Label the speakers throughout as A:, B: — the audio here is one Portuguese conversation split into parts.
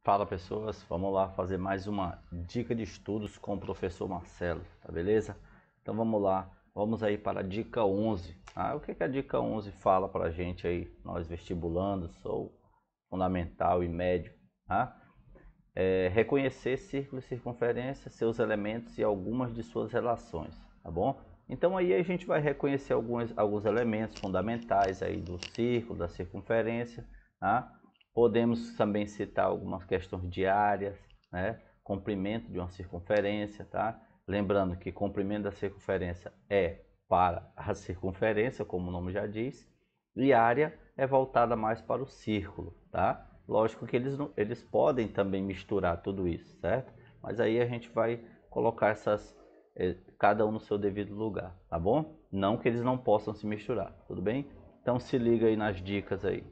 A: Fala pessoas, vamos lá fazer mais uma dica de estudos com o professor Marcelo, tá beleza? Então vamos lá, vamos aí para a dica 11. O que a dica 11 fala para a gente aí, nós vestibulandos ou fundamental e médio, tá? Reconhecer círculo e circunferência, seus elementos e algumas de suas relações, tá bom? Então aí a gente vai reconhecer alguns elementos fundamentais aí do círculo, da circunferência, tá? Podemos também citar algumas questões de áreas, né? Comprimento de uma circunferência, tá? Lembrando que comprimento da circunferência é para a circunferência, como o nome já diz, e área é voltada mais para o círculo, tá? Lógico que eles podem também misturar tudo isso, certo? Mas aí a gente vai colocar cada um no seu devido lugar, tá bom? Não que eles não possam se misturar, tudo bem? Então se liga aí nas dicas aí.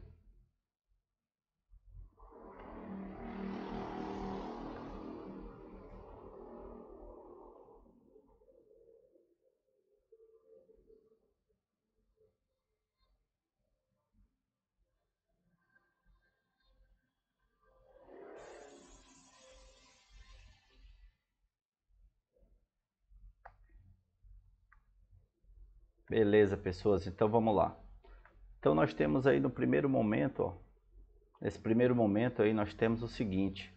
A: Beleza, pessoas, então vamos lá. Então nós temos aí no primeiro momento, ó, nesse primeiro momento aí nós temos o seguinte,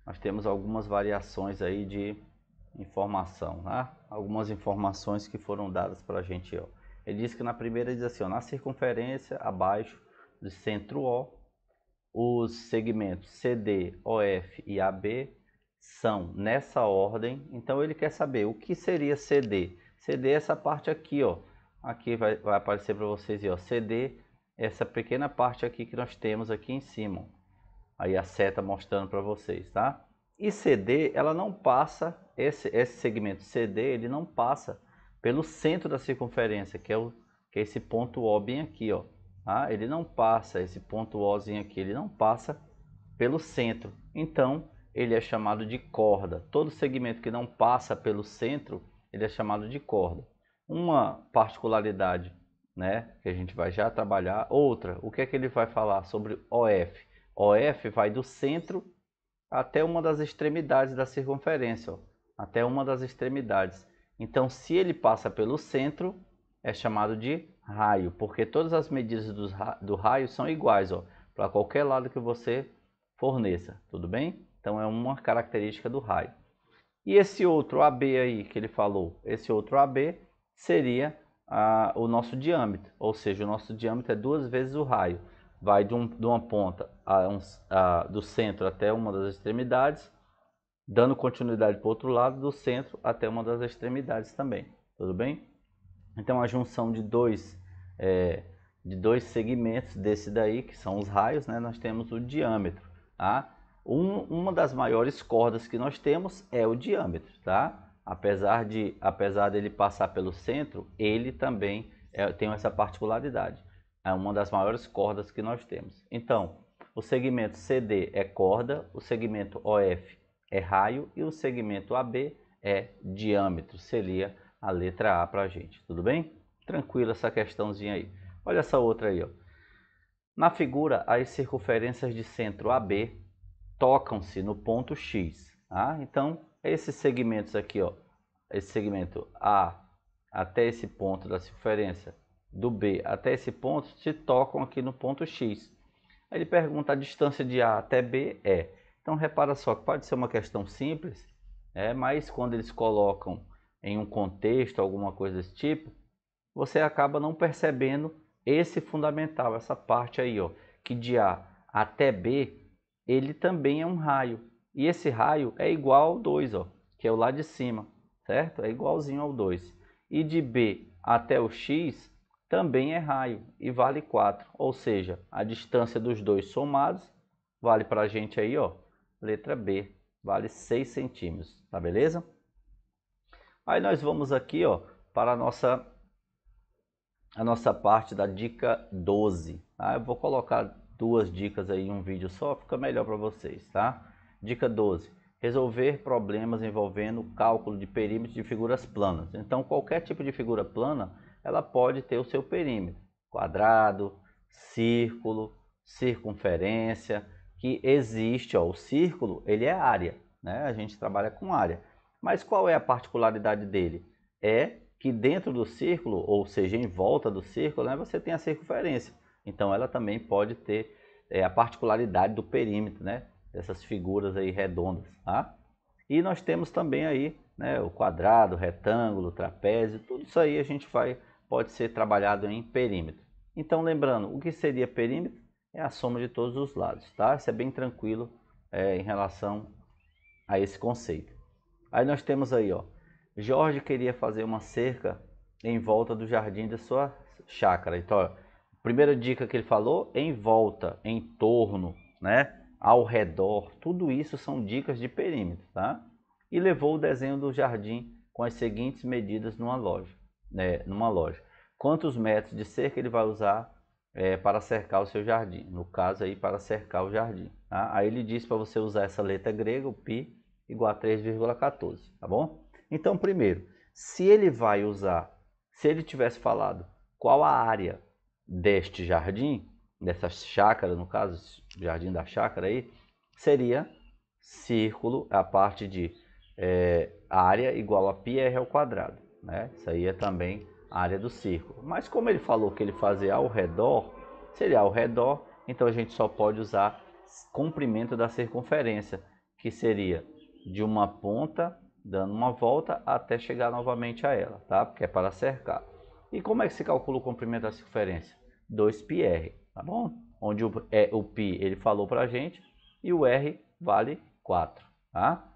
A: nós temos algumas variações aí de informação, né? Algumas informações que foram dadas para a gente, ó. Ele diz que na primeira diz assim, ó, na circunferência abaixo do centro O, os segmentos CD, OF e AB são nessa ordem. Então ele quer saber o que seria CD. CD é essa parte aqui, ó. Aqui vai aparecer para vocês, ó. CD é essa pequena parte aqui que nós temos aqui em cima. Aí a seta mostrando para vocês, tá? E CD, ela não passa, esse segmento CD, ele não passa pelo centro da circunferência, que é esse ponto O bem aqui, ó. Tá? Ele não passa, esse ponto Ozinho aqui, ele não passa pelo centro. Então, ele é chamado de corda. Todo segmento que não passa pelo centro, ele é chamado de corda. Uma particularidade, né, que a gente vai já trabalhar. Outra, o que é que ele vai falar sobre OF? OF vai do centro até uma das extremidades da circunferência, ó, até uma das extremidades. Então, se ele passa pelo centro, é chamado de raio, porque todas as medidas do raio são iguais, para qualquer lado que você forneça, tudo bem? Então, é uma característica do raio. E esse outro AB aí que ele falou, esse outro AB seria o nosso diâmetro, ou seja, o nosso diâmetro é 2 vezes o raio. Vai de uma ponta do centro até uma das extremidades, dando continuidade para o outro lado, do centro até uma das extremidades também, tudo bem? Então a junção de dois segmentos desse daí, que são os raios, né, nós temos o diâmetro, tá? Uma das maiores cordas que nós temos é o diâmetro, tá? Apesar dele passar pelo centro, ele também tem essa particularidade. É uma das maiores cordas que nós temos. Então, o segmento CD é corda, o segmento OF é raio e o segmento AB é diâmetro. Seria a letra A para a gente, tudo bem? Tranquilo essa questãozinha aí. Olha essa outra aí, ó. Na figura, as circunferências de centro AB tocam-se no ponto X. Tá? Então, esses segmentos aqui, ó, esse segmento A até esse ponto da circunferência, do B até esse ponto, se tocam aqui no ponto X. Aí ele pergunta a distância de A até B é. Então, repara só que pode ser uma questão simples, mas quando eles colocam em um contexto, alguma coisa desse tipo, você acaba não percebendo esse fundamental, essa parte aí, ó, que de A até B, ele também é um raio. E esse raio é igual ao 2, ó, que é o lá de cima, certo? É igualzinho ao 2. E de B até o X também é raio e vale 4. Ou seja, a distância dos dois somados vale para a gente aí, ó, letra B, vale 6 centímetros, tá beleza? Aí nós vamos aqui, ó, para a nossa parte da dica 12. Tá? Eu vou colocar duas dicas aí em um vídeo só, fica melhor para vocês, tá? Dica 12. Resolver problemas envolvendo cálculo de perímetros de figuras planas. Então, qualquer tipo de figura plana, ela pode ter o seu perímetro. Quadrado, círculo, circunferência, que existe, ó, o círculo, ele é área, né? A gente trabalha com área. Mas qual é a particularidade dele? É que dentro do círculo, ou seja, em volta do círculo, né, você tem a circunferência. Então ela também pode ter a particularidade do perímetro, né? Dessas figuras aí redondas, tá? E nós temos também aí, né, o quadrado, retângulo, trapézio, tudo isso aí a gente pode ser trabalhado em perímetro. Então lembrando, o que seria perímetro? É a soma de todos os lados, tá? Isso é bem tranquilo em relação a esse conceito. Aí nós temos aí, ó, Jorge queria fazer uma cerca em volta do jardim da sua chácara. Então, ó, primeira dica que ele falou, em volta, em torno, né? Ao redor, tudo isso são dicas de perímetro, tá? E levou o desenho do jardim com as seguintes medidas numa loja, né? Numa loja. Quantos metros de cerca ele vai usar para cercar o seu jardim? No caso aí, para cercar o jardim. Tá? Aí ele disse para você usar essa letra grega, o π, igual a 3,14, tá bom? Então, primeiro, se ele tivesse falado qual a área deste jardim, dessa chácara, no caso, jardim da chácara aí, seria círculo, a parte de área igual a πr ao quadrado, né? Isso aí é também a área do círculo. Mas como ele falou que ele fazia ao redor, seria ao redor, então a gente só pode usar comprimento da circunferência, que seria de uma ponta, dando uma volta até chegar novamente a ela, tá? Porque é para cercar. E como é que se calcula o comprimento da circunferência? 2πr, tá bom? Onde o π ele falou para a gente e o r vale 4, tá?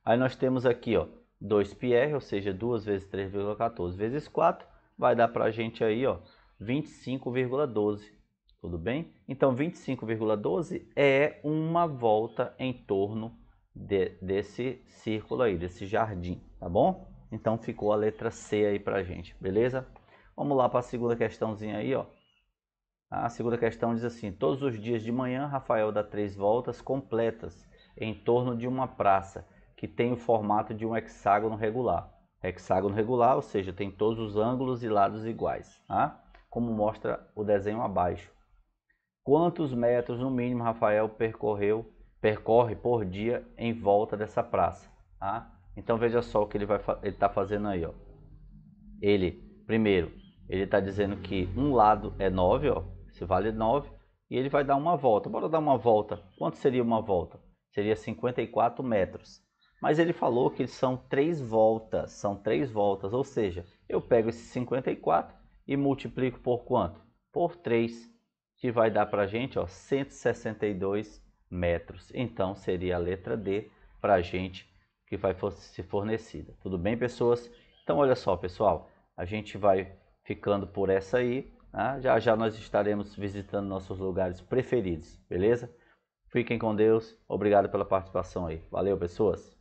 A: Aí nós temos aqui, ó, 2πr, ou seja, 2 vezes 3,14 vezes 4, vai dar para a gente aí, ó, 25,12. Tudo bem? Então, 25,12 é uma volta em torno desse círculo aí, desse jardim, tá bom? Então, ficou a letra C aí pra gente, beleza? Vamos lá para a segunda questãozinha aí, ó. A segunda questão diz assim: todos os dias de manhã, Rafael dá 3 voltas completas em torno de uma praça que tem o formato de um hexágono regular. Hexágono regular, ou seja, tem todos os ângulos e lados iguais, tá? Como mostra o desenho abaixo. Quantos metros no mínimo Rafael percorre por dia em volta dessa praça? Tá? Então veja só o que ele está fazendo aí, ó. Primeiro, ele está dizendo que um lado é 9, ó, se vale 9, e ele vai dar uma volta. Bora dar uma volta. Quanto seria uma volta? Seria 54 metros. Mas ele falou que são 3 voltas, ou seja, eu pego esse 54 e multiplico por quanto? Por 3, que vai dar para a gente, ó, 162 metros. Então seria a letra D para a gente que vai ser fornecida. Tudo bem, pessoas? Então olha só, pessoal, a gente vai ficando por essa aí, tá? Já já nós estaremos visitando nossos lugares preferidos, beleza? Fiquem com Deus, obrigado pela participação aí. Valeu, pessoas!